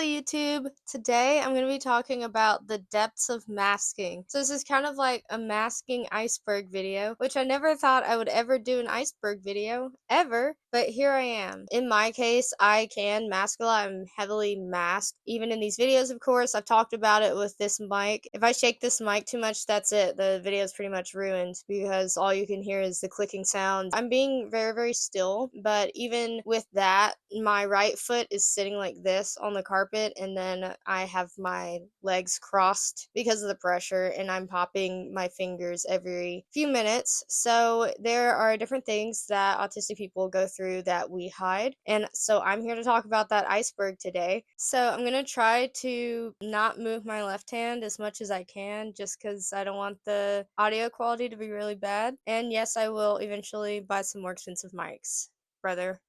Hello YouTube! Today I'm going to be talking about the depths of masking. So this is kind of like a masking iceberg video, which I never thought I would ever do an iceberg video, ever, but here I am. In my case, I can mask a lot. I'm heavily masked. Even in these videos, of course, I've talked about it with this mic. If I shake this mic too much, that's it. The video is pretty much ruined because all you can hear is the clicking sound. I'm being very, very still, but even with that, my right foot is sitting like this on the carpet, and then I have my legs crossed because of the pressure, and I'm popping my fingers every few minutes. So there are different things that autistic people go through that we hide, and so I'm here to talk about that iceberg today. So I'm gonna try to not move my left hand as much as I can, just because I don't want the audio quality to be really bad. And yes, I will eventually buy some more expensive mics, brother.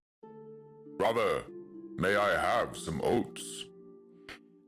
Brother, may I have some oats?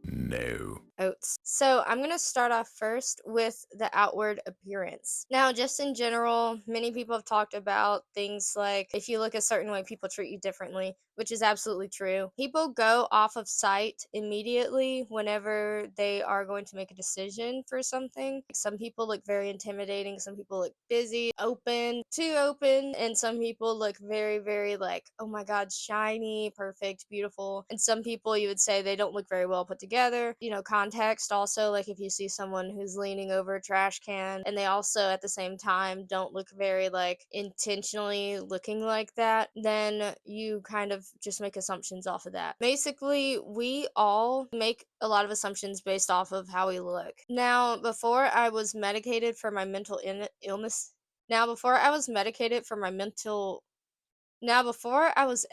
No. Oats. So I'm going to start off first with the outward appearance. Now, just in general, many people have talked about things like if you look a certain way, people treat you differently, which is absolutely true. People go off of sight immediately whenever they are going to make a decision for something. Some people look very intimidating, some people look busy, open, too open, and some people look very, very like, oh my god, shiny, perfect, beautiful. And some people you would say they don't look very well put together. Context also, like if you see someone who's leaning over a trash can and they also at the same time don't look very like intentionally looking like that, then you kind of just make assumptions off of that. Basically, we all make a lot of assumptions based off of how we look. Now, before I was medicated for my mental illness, now before I was medicated for my mental, now before I was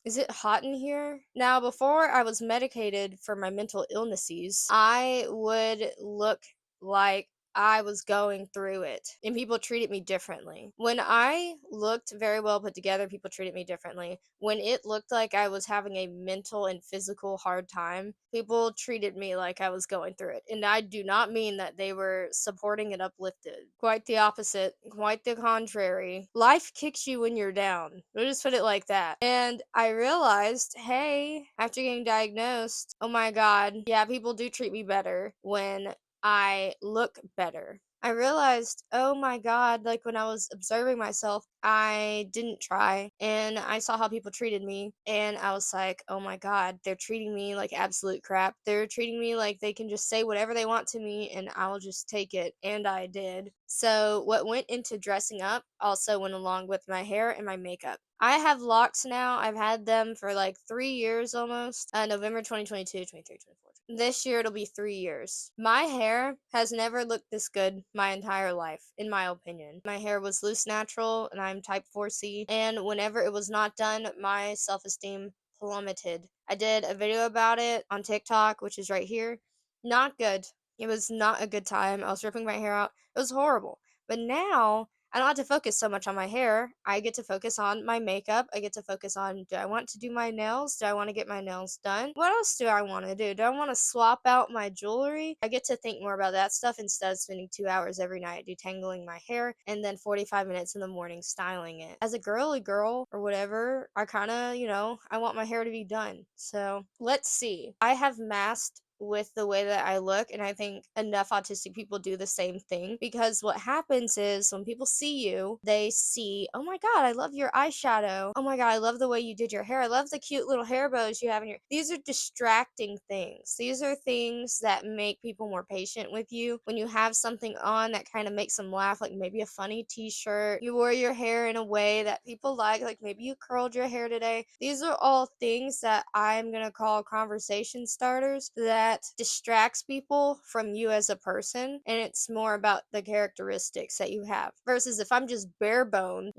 is it hot in here? Now, before I was medicated for my mental illnesses, I would look like I was going through it, and people treated me differently. When I looked very well put together, people treated me differently. When it looked like I was having a mental and physical hard time, people treated me like I was going through it. And I do not mean that they were supporting and uplifted. Quite the opposite, quite the contrary. Life kicks you when you're down. We'll just put it like that. And I realized, hey, after getting diagnosed, oh my god, yeah, people do treat me better when I look better. I realized, oh my god, like when I was observing myself, I didn't try, and I saw how people treated me, and I was like, oh my god, they're treating me like absolute crap. They're treating me like they can just say whatever they want to me, and I'll just take it, and I did. So what went into dressing up also went along with my hair and my makeup. I have locks now. I've had them for like 3 years almost. November 2022, 23, 24. This year it'll be 3 years. My hair has never looked this good my entire life, in my opinion. My hair was loose natural, and I'm type 4C, and whenever it was not done, my self-esteem plummeted. I did a video about it on TikTok, which is right here. Not good. It was not a good time. I was ripping my hair out. It was horrible. But now I don't have to focus so much on my hair. I get to focus on my makeup. I get to focus on, do I want to do my nails? Do I want to get my nails done? What else do I want to do? Do I want to swap out my jewelry? I get to think more about that stuff instead of spending 2 hours every night detangling my hair and then 45 minutes in the morning styling it. As a girly girl or whatever, I kind of, I want my hair to be done. So let's see. I have masked with the way that I look, and I think enough autistic people do the same thing, because what happens is when people see you, they see, oh my god, I love your eyeshadow, oh my god, I love the way you did your hair, I love the cute little hair bows you have in your— these are distracting things. These are things that make people more patient with you. When you have something on that kind of makes them laugh, like maybe a funny t-shirt, you wore your hair in a way that people like maybe you curled your hair today. These are all things that I'm gonna call conversation starters that distracts people from you as a person, and it's more about the characteristics that you have. Versus if I'm just bare bone,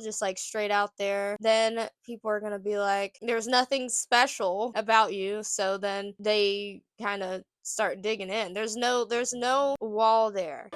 just like straight out there, then people are gonna be like, there's nothing special about you, so then they kind of start digging in. There's no wall there.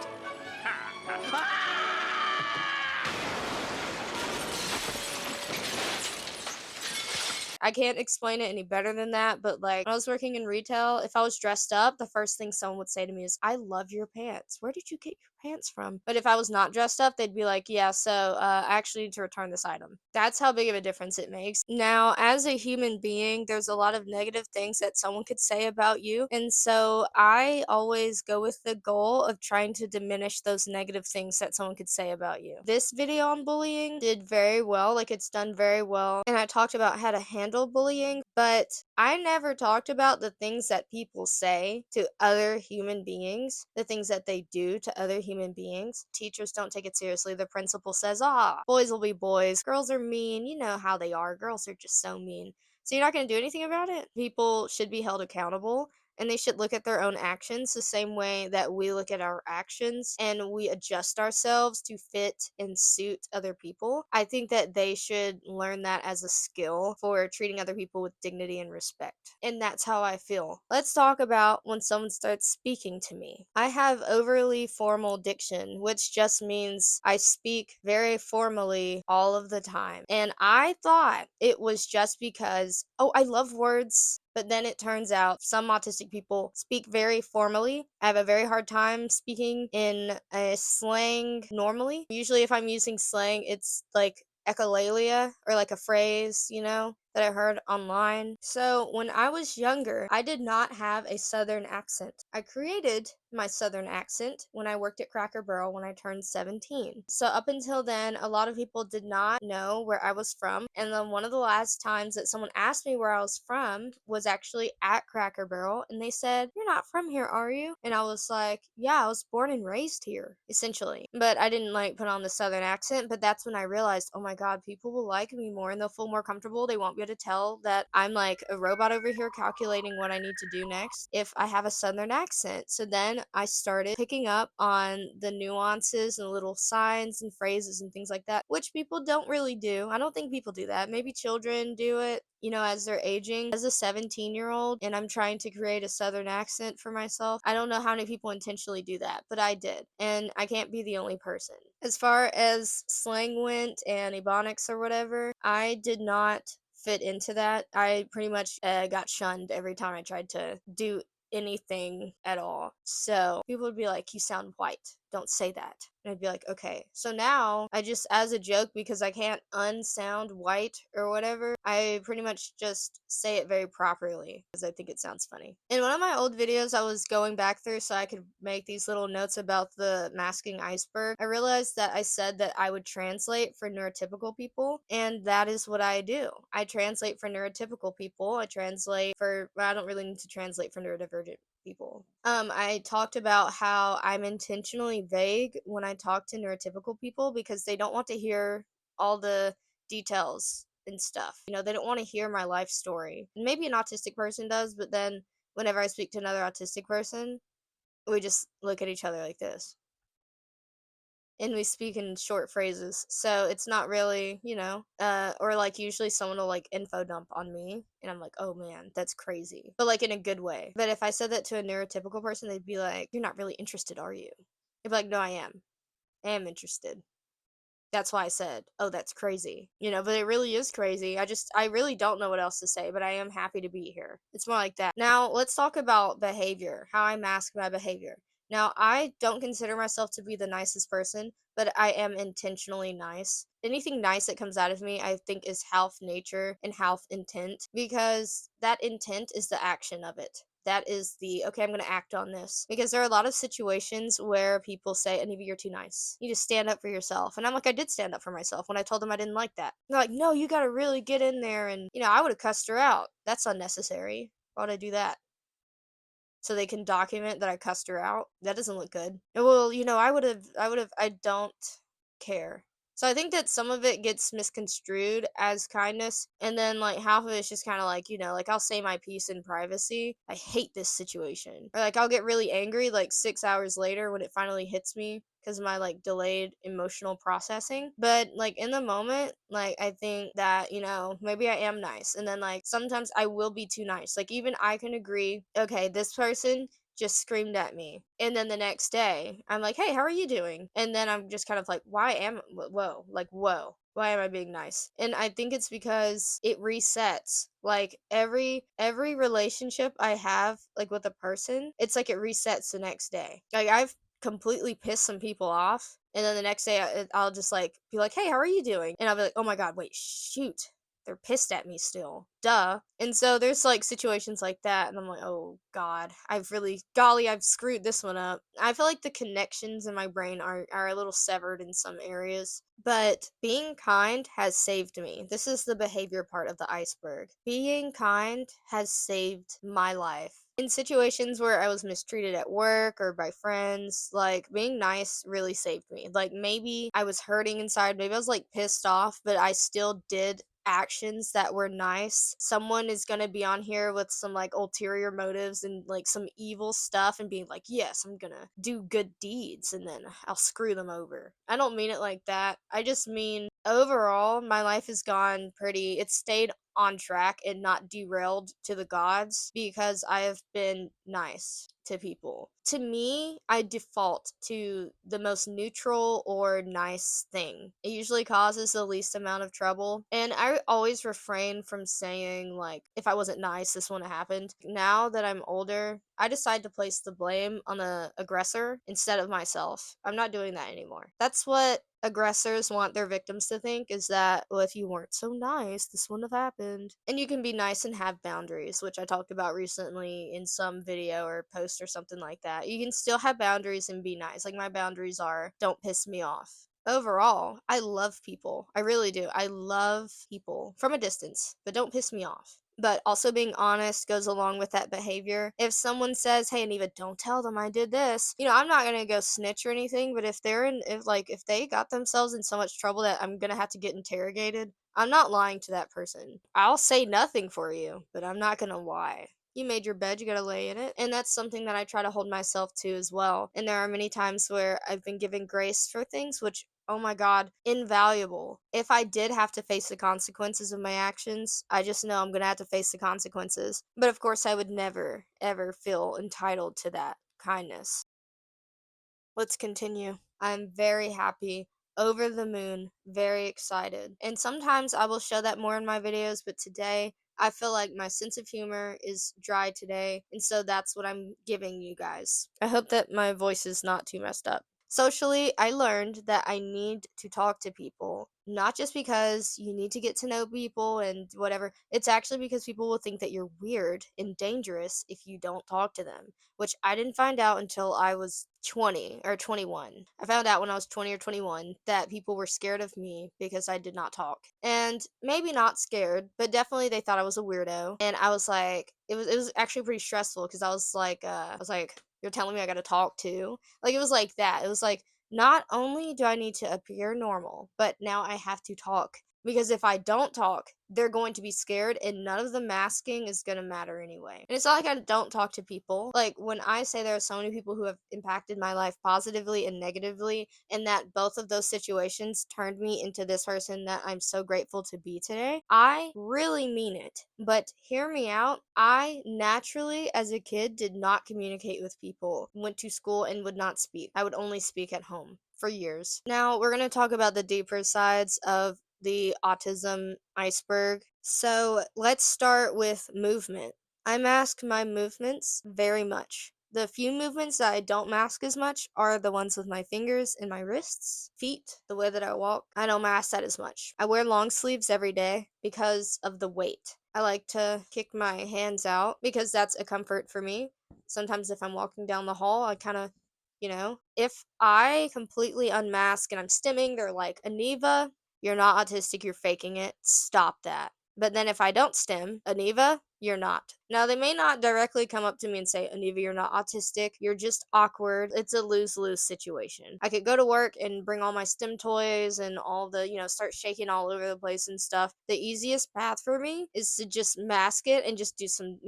I can't explain it any better than that, but like when I was working in retail, if I was dressed up, the first thing someone would say to me is, I love your pants. Where did you get your pants from? But if I was not dressed up, they'd be like, yeah, so I actually need to return this item. That's how big of a difference it makes. Now, as a human being, there's a lot of negative things that someone could say about you. And so I always go with the goal of trying to diminish those negative things that someone could say about you. This video on bullying did very well, like it's done very well. And I talked about how to handle bullying, but I never talked about the things that people say to other human beings, the things that they do to other human beings. Teachers don't take it seriously. The principal says, boys will be boys. Girls are mean. You know how they are. Girls are just so mean. So you're not going to do anything about it? People should be held accountable and they should look at their own actions the same way that we look at our actions and we adjust ourselves to fit and suit other people. I think that they should learn that as a skill for treating other people with dignity and respect. And that's how I feel. Let's talk about when someone starts speaking to me. I have overly formal diction, which just means I speak very formally all of the time. And I thought it was just because, I love words. But then it turns out some autistic people speak very formally. I have a very hard time speaking in a slang normally. Usually, if I'm using slang, it's like echolalia or like a phrase, that I heard online. So when I was younger, I did not have a southern accent. I created my southern accent when I worked at Cracker Barrel when I turned 17. So up until then, a lot of people did not know where I was from. And then one of the last times that someone asked me where I was from was actually at Cracker Barrel. And they said, "You're not from here, are you?" And I was like, "Yeah, I was born and raised here, essentially." But I didn't like put on the southern accent. But that's when I realized, oh my God, people will like me more and they'll feel more comfortable. They won't be able to tell that I'm like a robot over here calculating what I need to do next if I have a southern accent. So then I started picking up on the nuances and little signs and phrases and things like that, which people don't really do. I don't think people do that. Maybe children do it, as they're aging. As a 17-year-old, and I'm trying to create a southern accent for myself, I don't know how many people intentionally do that, but I did. And I can't be the only person. As far as slang went and ebonics or whatever, I did not fit into that. I pretty much got shunned every time I tried to do anything at all. So people would be like, "You sound white. Don't say that." And I'd be like, "Okay." So now I just, as a joke, because I can't unsound white or whatever, I pretty much just say it very properly because I think it sounds funny. In one of my old videos, I was going back through so I could make these little notes about the masking iceberg. I realized that I said that I would translate for neurotypical people, and that is what I do. I translate for neurotypical people. I don't really need to translate for neurodivergent people. I talked about how I'm intentionally vague when I talk to neurotypical people because they don't want to hear all the details and stuff. They don't want to hear my life story. Maybe an autistic person does, but then whenever I speak to another autistic person, we just look at each other like this. And we speak in short phrases. So it's not really, or like usually someone will like info dump on me and I'm like, "Oh man, that's crazy." But like in a good way. But if I said that to a neurotypical person, they'd be like, "You're not really interested, are you?" I'd be like, "No, I am. I am interested." That's why I said, "Oh, that's crazy." But it really is crazy. I really don't know what else to say, but I am happy to be here. It's more like that. Now, let's talk about behavior, how I mask my behavior. Now, I don't consider myself to be the nicest person, but I am intentionally nice. Anything nice that comes out of me, I think, is half nature and half intent because that intent is the action of it. That is okay, I'm going to act on this. Because there are a lot of situations where people say, "Aneva, you're too nice. You just stand up for yourself." And I'm like, I did stand up for myself when I told them I didn't like that. They're like, "No, you got to really get in there." And, I would have cussed her out. That's unnecessary. Why would I do that? So they can document that I cussed her out. That doesn't look good. Well, I don't care. So I think that some of it gets misconstrued as kindness, and then like half of it's just kind of like, like I'll say my piece in privacy. I hate this situation. Or like I'll get really angry like 6 hours later when it finally hits me because of my like delayed emotional processing. But like in the moment, like I think that, maybe I am nice. And then like sometimes I will be too nice. Like even I can agree, okay, this person just screamed at me. And then the next day, I'm like, "Hey, how are you doing?" And then I'm just kind of like, whoa, why am I being nice? And I think it's because it resets. Like every relationship I have like with a person, it's like it resets the next day. Like I've completely piss some people off. And then the next day, I'll just like be like, "Hey, how are you doing?" And I'll be like, "Oh my god, wait, shoot, they're pissed at me still. Duh." And so there's like situations like that, and I'm like, "Oh god, I've screwed this one up." I feel like the connections in my brain are a little severed in some areas. But being kind has saved me. This is the behavior part of the iceberg. Being kind has saved my life. In situations where I was mistreated at work or by friends, like being nice really saved me. Like maybe I was hurting inside, maybe I was like pissed off, but I still did actions that were nice. Someone is going to be on here with some like ulterior motives and like some evil stuff and being like, "Yes, I'm going to do good deeds," and then I'll screw them over. I don't mean it like that. I just mean overall my life has gone pretty, it's stayed on track and not derailed to the gods because I have been nice to people. To me, I default to the most neutral or nice thing. It usually causes the least amount of trouble. And I always refrain from saying, like, if I wasn't nice, this wouldn't have happened. Now that I'm older, I decide to place the blame on the aggressor instead of myself. I'm not doing that anymore. That's what aggressors want their victims to think, is that, well, if you weren't so nice, this wouldn't have happened. And you can be nice and have boundaries, which I talked about recently in some video or post or something like that. You can still have boundaries and be nice. Like my boundaries are, don't piss me off. Overall, I love people. I really do. I love people from a distance, but don't piss me off. But also being honest goes along with that behavior. If someone says, "Hey, Aneva, don't tell them I did this," I'm not gonna go snitch or anything. But if they got themselves in so much trouble that I'm gonna have to get interrogated, I'm not lying to that person. I'll say nothing for you, but I'm not gonna lie. You made your bed, you gotta lay in it. And that's something that I try to hold myself to as well. And there are many times where I've been given grace for things which, oh my god, invaluable. If I did have to face the consequences of my actions, I just know I'm gonna have to face the consequences. But of course, I would never, ever feel entitled to that kindness. Let's continue. I'm very happy, over the moon, very excited. And sometimes I will show that more in my videos, but today I feel like my sense of humor is dry today, and so that's what I'm giving you guys. I hope that my voice is not too messed up. Socially, I learned that I need to talk to people, not just because you need to get to know people and whatever. It's actually because people will think that you're weird and dangerous if you don't talk to them, which I didn't find out until I was 20 or 21. I found out when I was 20 or 21 that people were scared of me because I did not talk. And maybe not scared, but definitely they thought I was a weirdo. And I was like, it was actually pretty stressful because I was like, "You're telling me I got to talk to?" Like it was like that. It was like, not only do I need to appear normal, but now I have to talk. Because if I don't talk, they're going to be scared and none of the masking is going to matter anyway. And it's not like I don't talk to people. Like when I say there are so many people who have impacted my life positively and negatively, and that both of those situations turned me into this person that I'm so grateful to be today, I really mean it. But hear me out. I naturally, as a kid, did not communicate with people, went to school and would not speak. I would only speak at home for years. Now, we're going to talk about the deeper sides of the autism iceberg. So let's start with movement. I mask my movements very much. The few movements that I don't mask as much are the ones with my fingers and my wrists, feet, the way that I walk. I don't mask that as much. I wear long sleeves every day because of the weight. I like to kick my hands out because that's a comfort for me. Sometimes if I'm walking down the hall, I kind of, if I completely unmask and I'm stimming, they're like, "Aneva, you're not autistic, you're faking it. Stop that." But then if I don't stim, "Aneva, you're not." Now, they may not directly come up to me and say, "Aneva, you're not autistic. You're just awkward." It's a lose-lose situation. I could go to work and bring all my stim toys and all the, start shaking all over the place and stuff. The easiest path for me is to just mask it and just do some,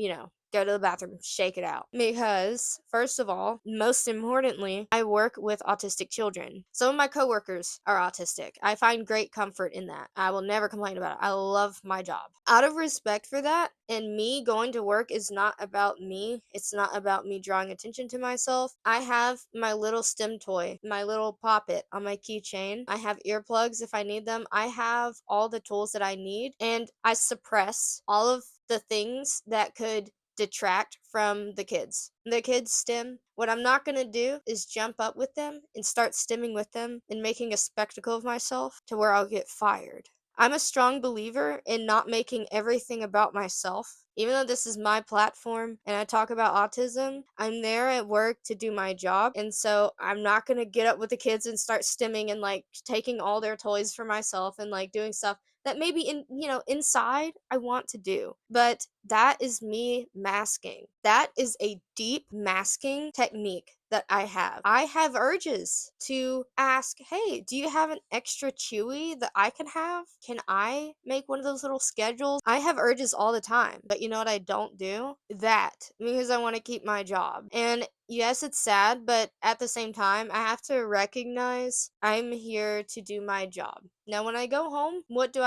go to the bathroom, shake it out. Because, first of all, most importantly, I work with autistic children. Some of my coworkers are autistic. I find great comfort in that. I will never complain about it. I love my job. Out of respect for that, and me going to work is not about me. It's not about me drawing attention to myself. I have my little stim toy, my little pop-it on my keychain. I have earplugs if I need them. I have all the tools that I need, and I suppress all of the things that could detract from the kids. The kids stim. What I'm not gonna do is jump up with them and start stimming with them and making a spectacle of myself to where I'll get fired. I'm a strong believer in not making everything about myself. Even though this is my platform and I talk about autism, I'm there at work to do my job. And so I'm not going to get up with the kids and start stimming and like taking all their toys for myself and like doing stuff that maybe inside I want to do. But that is me masking. That is a deep masking technique that I have. I have urges to ask, hey, do you have an extra chewy that I can have? Can I make one of those little schedules? I have urges all the time, but you know what I don't do? That, because I want to keep my job. And yes, it's sad, but at the same time, I have to recognize I'm here to do my job. Now, when I go home, what do?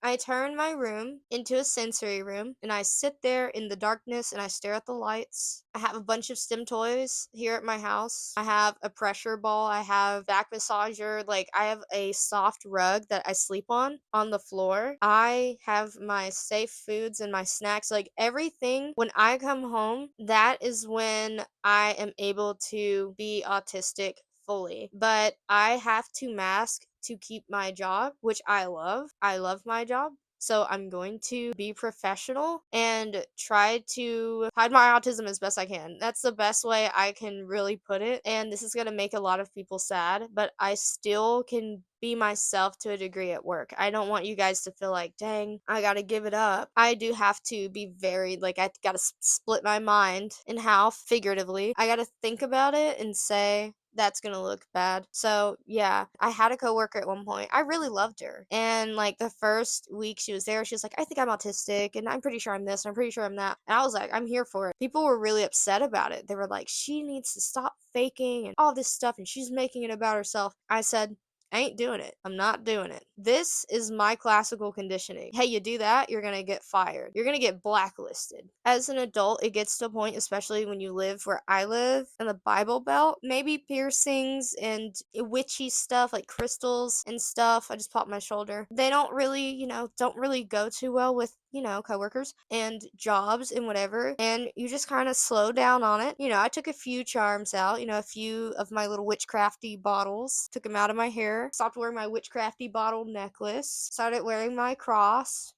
I turn my room into a sensory room and I sit there in the darkness and I stare at the lights. I have a bunch of STEM toys here at my house. I have a pressure ball. I have back massager. Like, I have a soft rug that I sleep on the floor. I have my safe foods and my snacks. Like, everything. When I come home, that is when I am able to be autistic fully. But I have to mask to keep my job, which I love. I love my job. So I'm going to be professional and try to hide my autism as best I can. That's the best way I can really put it. And this is going to make a lot of people sad, but I still can be myself to a degree at work. I don't want you guys to feel like, dang, I got to give it up. I do have to be very, like, I got to split my mind in half, figuratively. I got to think about it and say, that's gonna look bad. So yeah, I had a coworker at one point. I really loved her. And like the first week she was there, she was like, I think I'm autistic and I'm pretty sure I'm this and I'm pretty sure I'm that. And I was like, I'm here for it. People were really upset about it. They were like, she needs to stop faking and all this stuff and she's making it about herself. I said, I ain't doing it. I'm not doing it. This is my classical conditioning. Hey, you do that, you're gonna get fired. You're gonna get blacklisted. As an adult, it gets to a point, especially when you live where I live in the Bible Belt, maybe piercings and witchy stuff like crystals and stuff. I just popped my shoulder. They don't really go too well with coworkers and jobs and whatever, and you just kind of slow down on it. I took a few charms out, a few of my little witchcrafty bottles, took them out of my hair, stopped wearing my witchcrafty bottle necklace, started wearing my cross.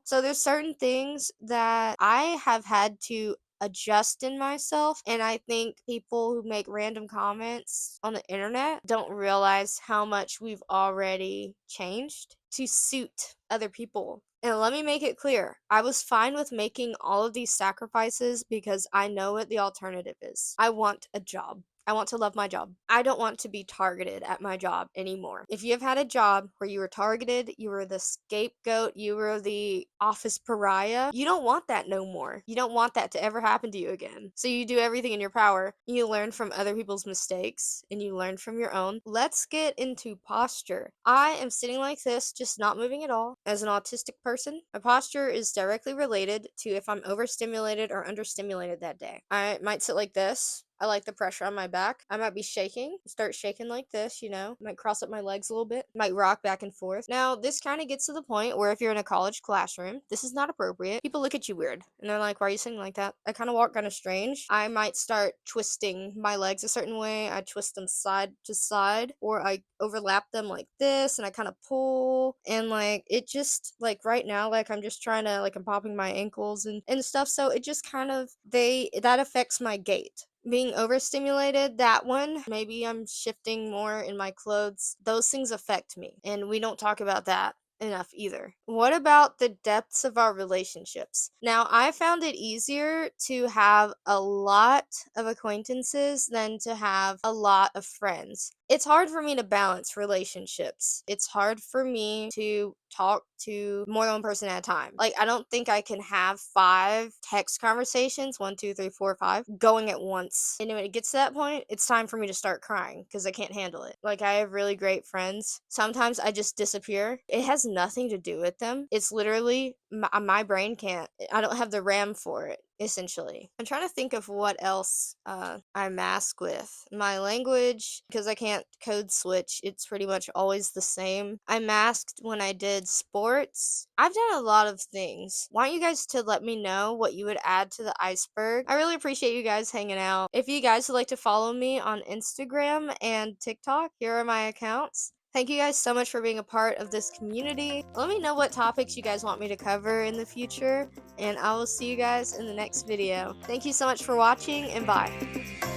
So there's certain things that I have had to adjust in myself, and I think people who make random comments on the internet don't realize how much we've already changed to suit other people. And let me make it clear, I was fine with making all of these sacrifices because I know what the alternative is. I want a job. I want to love my job. I don't want to be targeted at my job anymore. If you have had a job where you were targeted, you were the scapegoat, you were the office pariah, you don't want that no more. You don't want that to ever happen to you again. So you do everything in your power. You learn from other people's mistakes and you learn from your own. Let's get into posture. I am sitting like this, just not moving at all. As an autistic person, my posture is directly related to if I'm overstimulated or understimulated that day. I might sit like this. I like the pressure on my back. I might be shaking, start shaking like this, might cross up my legs a little bit, might rock back and forth. Now, this kind of gets to the point where if you're in a college classroom, this is not appropriate. People look at you weird and they're like, why are you sitting like that? I kind of walk kind of strange. I might start twisting my legs a certain way. I twist them side to side, or I overlap them like this and I kind of pull, and like it just, like right now, like I'm just trying to, like I'm popping my ankles and stuff, so it just kind of, that affects my gait. Being overstimulated, that one, maybe I'm shifting more in my clothes. Those things affect me, and we don't talk about that enough either. What about the depths of our relationships? Now, I found it easier to have a lot of acquaintances than to have a lot of friends. It's hard for me to balance relationships. It's hard for me to talk to more than one person at a time. Like, I don't think I can have 5 text conversations, 1, 2, 3, 4, 5, going at once. And when it gets to that point, it's time for me to start crying because I can't handle it. Like, I have really great friends. Sometimes I just disappear. It has nothing to do with them. It's literally my brain can't. I don't have the RAM for it, essentially. I'm trying to think of what else I mask with. My language, because I can't code switch, it's pretty much always the same. I masked when I did sports. I've done a lot of things. Want you guys to let me know what you would add to the iceberg. I really appreciate you guys hanging out. If you guys would like to follow me on Instagram and TikTok, here are my accounts. Thank you guys so much for being a part of this community. Let me know what topics you guys want me to cover in the future, and I will see you guys in the next video. Thank you so much for watching, and bye.